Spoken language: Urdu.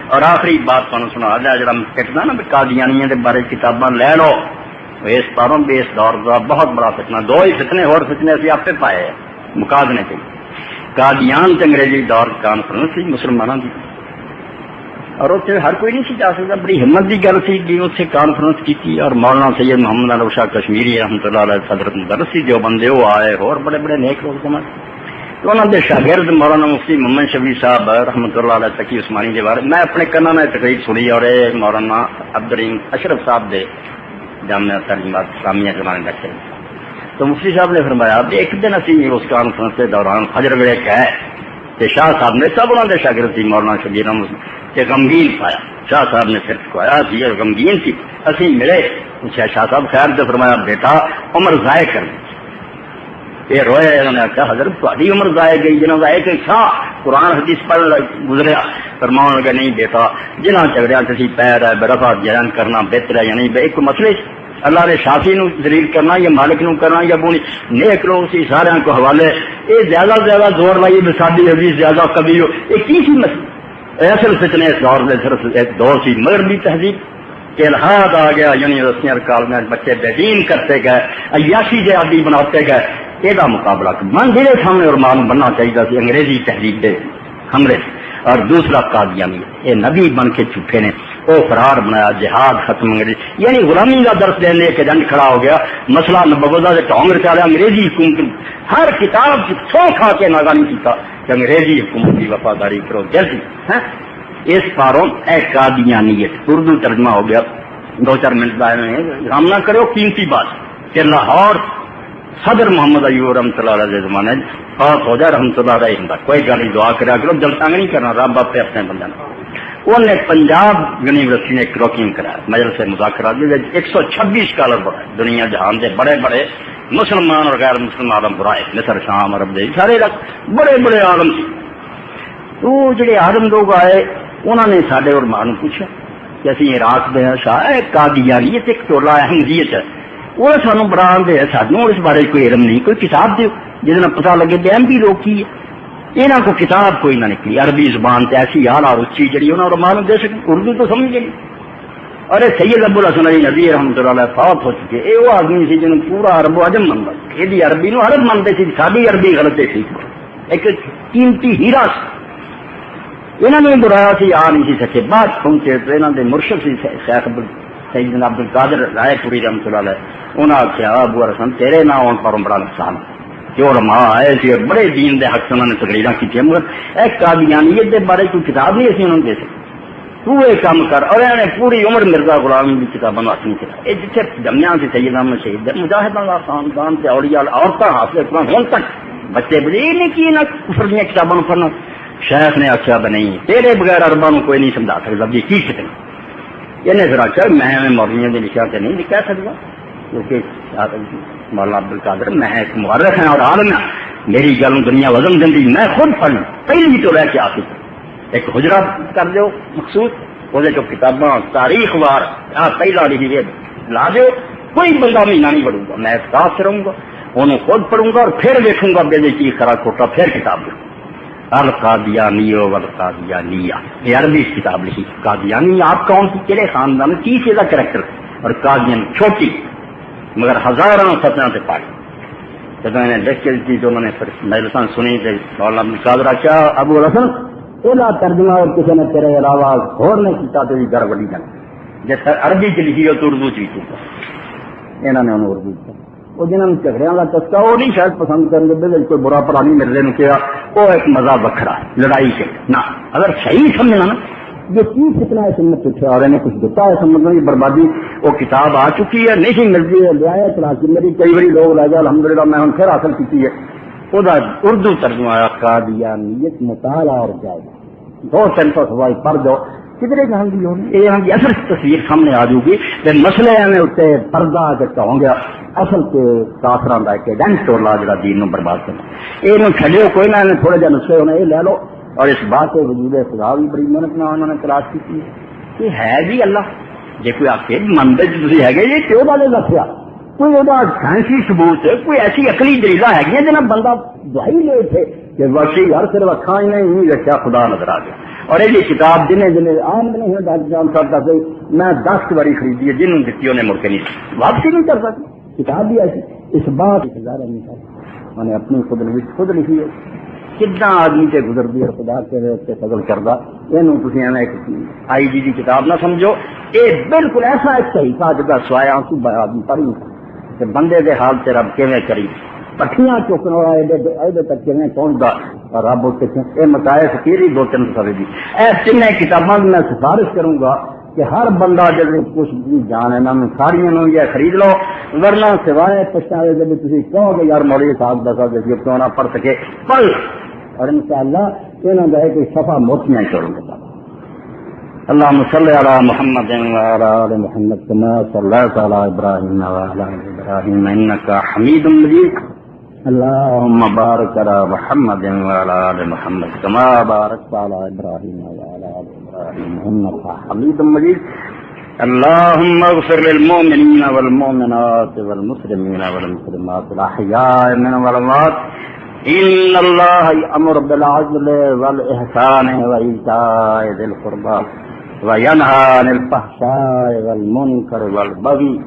اور آخری بات تمہیں سنا دیا جا کٹنا نا قادیانیاں دے بارے کتاباں لے لو اس پاروں بھی اس دور کا بہت بڑا فتنہ دو ہی فتنے اور فتنے اسی آپ پائے ہیں مقابلے کے قادیان تے انگریزی دور کانفرنس سی مسلمانوں کی اور اتنے ہر کوئی نہیں سی جا سکتا بڑی ہمت کی گل سی کہ اتنے کانفرنس کی اور مولانا سید محمد علوی شاہ کشمیری رحمۃ اللہ علیہ صدر مدرس سی جو بندے وہ آئے اور بڑے بڑے نیک لوگ سمجھ تو انہوں نے شاگرد مولانا مفتی محمد شفیع صاحب رحمۃ اللہ علیہ تقی عثمانی کے بارے میں اپنے کنا میں تقریر سنی اور مولانا عبدالرحیم اشرف صاحب دے جامعہ تعلیمات اسلامیہ زمانے بیٹھے تو مفتی صاحب نے فرمایا ایک دن اسی اس کانفرنس کے دوران فجر ویلے کہ شاہ صاحب نے سب انہوں نے شاگرد تھی مولانا شبیر احمد کہ غمگین پایا شاہ صاحب نے پھر چکوایا تھی اور غمگین تھی اسی ملے پوچھا شاہ صاحب خیر تو فرمایا بیٹا عمر ضائع کرنی یہ روئے انہوں نے کہا حضرت تاری عمر ضائع گئی جنہوں ضائع کہ شاہ قرآن حدیث پڑھ گزریا فرماؤں لگا نہیں بیٹا جنہوں جھگڑیا تھی پیر ہے برفا جرن کرنا بہتر ہے یا نہیں ایک مسئلے اللہ نے شافی نو ذلیل کرنا یا مالک نو کرنا یا بونی نیک لوگ سی سارے کو حوالے یہ زیادہ سے زیادہ زور لائیے بسادی حدیث زیادہ کبھی ہو یہ کی سی مسئلہ ایسے فتنے اس دور میں صرف ایک دور سی مگر بھی تہذیب کہ الحاد آ گیا یونیورسٹیاں اور کالجوں بچے بے دین کرتے گئے عیاشی کے عادی بناتے گئے یہ مقابلہ من میرے سامنے اور معلوم بننا چاہیے سی انگریزی تہذیب دے حملے اور دوسرا قادیانی یہ نبی بن کے چھپے نے وہ فرار بنایا جہاد ختم انگریزی یعنی غلامی کا درس دینے کے جنگ کھڑا ہو گیا مسئلہ نبوت سے ٹونگ چالا انگریزی حکومت ہر کتاب سو کھا کے ناگا نہیں کیتا کہ انگریزی حکومت کی وفاداری کرو جلدی اس پاروں اے قادیانیت اردو ترجمہ ہو گیا 2-4 منٹ بعد ہم نہ کرو قیمتی بات کہ لاہور صدر محمد ایوب رحمۃ اللہ علیہ زمانے پاس ہو جائے رحمۃ اللہ علیہ ہوں کوئی گل دعا کرا کرو جل تنگ نہیں کرنا رب آپ اپنے بندے انہوں نے پنجاب یونیورسٹی نے کروکنگ کرایا مجلس مذاکرات 126 اسکالر بڑھائے دنیا جہان کے بڑے بڑے مسلمان اور غیر مسلم عالم برائے مصر شام عرب دے سارے بڑے بڑے عالم سی تو جڑے عالم لوگ آئے انہوں نے سارے اور ماں پوچھا کہ اسی عراق دے شاہ قادیانیت ایک ٹولا اہمیت ہے وہ سانو بڑا آدھے سانو اس بارے کوئی علم نہیں کوئی کتاب دو جس پتا لگے دیم بھی لوگ کی ہے یہاں کو کتاب کوئی نہ نکلی عربی زبان تے ایسی حال اور اچھی جڑی انہوں نے معلوم دے سکے اردو تو سمجھ گئی اور سید ابو الحسن علی ندوی رحمۃ اللہ علیہ فوت ہو چکے یہ وہ آدمی سی جنہوں پورا عرب و عجم منتا یہ عربی نو عرب منتے سی ساری عربی غلط سی ایک قیمتی ہیرا سی انہوں نے برایا سی آ نہیں سی سکے بعد پہنچے تو انہوں نے مرشد سی شیخ سیدنا عبد القادر رائے پوری رحمۃ اللہ علیہ انہوں نے آخیا ابو الحسن تیرے نہ آن پر بڑا نقصان جو علماء آئے سی بڑے دین دے حق سے انہوں نے تقریراں کی مگر ایک قادیانیت دے بارے کوئی کتاب نہیں اسی انہوں نے دے سکتے تو یہ کام کر اور انہوں نے پوری عمر مرزا غلام کی کتابوں کو حاصل کیا یہ جتنے جمیا سے سید احمد شہید مجاہدوں کا خاندان سے اولیاء عورتیں حاصل کرنا ہوں تک بچے بڑے نہیں کی نہ کفر دیا کتابوں پڑھنا شیخ نے آخیا نہیں تیرے بغیر عربا کوئی نہیں سمجھا سکتا جی کی سکنا انہیں پھر آخیا میں مولویوں کے لکھا سے نہیں کہہ سکتا کیونکہ مولانا عبد القادر میں ایک مورخ ہیں اور عالم ہے میری گل دنیا وزن دینی میں خود پڑھ پہلی تو لے کے آ سکتا ایک حجرا کر دو مخصوص وہ کتاباں تاریخ وار پہلا لکھی لا دو کوئی بندہ مہینہ نہیں پڑھوں گا میں احساس سے رہوں گا انہوں خود پڑھوں گا اور پھر دیکھوں گا بے کی خرا کھوٹا پھر کتاب لکھوں القادیانیو والقادیانیہ یہ عربی کتاب لکھی قادیانی آپ کون سی کہڑے خاندان کی چیزا کریکٹر اور قادیان چھوٹی مگر ہزاروں فتنہ سے پائی جب میں نے لکھ کے دی تو میں نے پھر مجلساں سنی تھے مولانا قادر کیا ابو الحسن اولا ترجمہ اور کسی نے تیرے علاوہ اور نے کیتا تو گھر بڑی جان جیسے عربی چ لکھی ہو تو اردو چ انہوں نے انہوں اردو وہ جنہوں نے جھگڑیاں کا چسکا وہ نہیں شاید پسند کریں گے کوئی برا پڑا نہیں مرزے نے کیا وہ ایک مزہ وکھرا لڑائی کے نہ اگر صحیح سمجھنا نا جو چیز کتنا ہے سمجھ پوچھا اور انہیں کچھ دیتا ہے سمجھنا یہ بربادی وہ کتاب آ چکی ہے نہیں مرضی ہے لیا چلا کے میری کئی باری لوگ لے جائے الحمدللہ میں پھر حاصل کی ہے وہ اردو ترجمہ قادیانیت مطالعہ اور جائے 200 سوال پڑھ دو کدھر جاؤں گی یہ اصل تصویر سامنے آ جائے گی مسئلے میں اتنے پردہ کرتا ہوں گیا اصل کے کافران کا ایک ایجنٹ ٹولا جا دین برباد کرنا یہ چلو کوئی نہ تھوڑے جہاں نسخے ہونے یہ لے لو اور اس بات کے وجود خدا بھی بڑی محنت نہ انہوں نے تلاش کی کہ ہے بھی اللہ جی کوئی آپ کے منظر تھی ہے جی کیوں والے دسیا کوئی وہ سائنسی ثبوت کوئی ایسی عقلی دلیل ہے جنہیں بندہ دوائی لے تھے کہ وقتی گھر صرف اکھاں ہی نہیں رکھا خدا نظر آ گیا. اور یہ کتاب جنہیں عام نہیں ہے ڈاکٹر جان صاحب کا میں 10 باری خریدی ہے جنہوں دیتی انہیں مڑ کے نہیں واپسی نہیں کر سکتی. کتاب بھی ایسی اس بات ہزار نہیں کر میں نے اپنی خود لکھی ہے کتنا آدمی سے گزرتی ہے خدا کے فضل کردہ. یہ ایک آئی جی کی کتاب نہ سمجھو. یہ بالکل ایسا ایک صحیفہ جگہ سوایا آنسو آدمی پڑھی کہ بندے کے حال سے رب کیویں کری پٹھیاں چکن والا تک کیویں پہنچتا اور رب یہ متائے فقیر 2-3 سفے کی تین کتاباں میں سفارش کروں گا کہ ہر بندہ جب کچھ جان ہے نا ساریاں یہ خرید لو ورنہ سوائے پچھاڑے جب تھی کہو گے یار مولوی صاحب دسا دے کیوں نہ پڑھ سکے پڑھ اور انشاءاللہ یہاں کا کوئی صفحہ موٹیاں چھوڑوں گا. اللهم صل على محمد وعلى آل محمد كما صليت على إبراهيم وعلى آل إبراهيم إنك حميد مجيد. اللهم بارك على محمد وعلى آل محمد كما باركت على إبراهيم وعلى آل إبراهيم إنك حميد مجيد. اللهم اغفر للمؤمنين والمؤمنات والمسلمين والمسلمات الأحياء منهم والأموات. إن الله يأمر بالعدل والإحسان وإيتاء ذي القربى وينهى عن الفحشاء والمنكر والبغي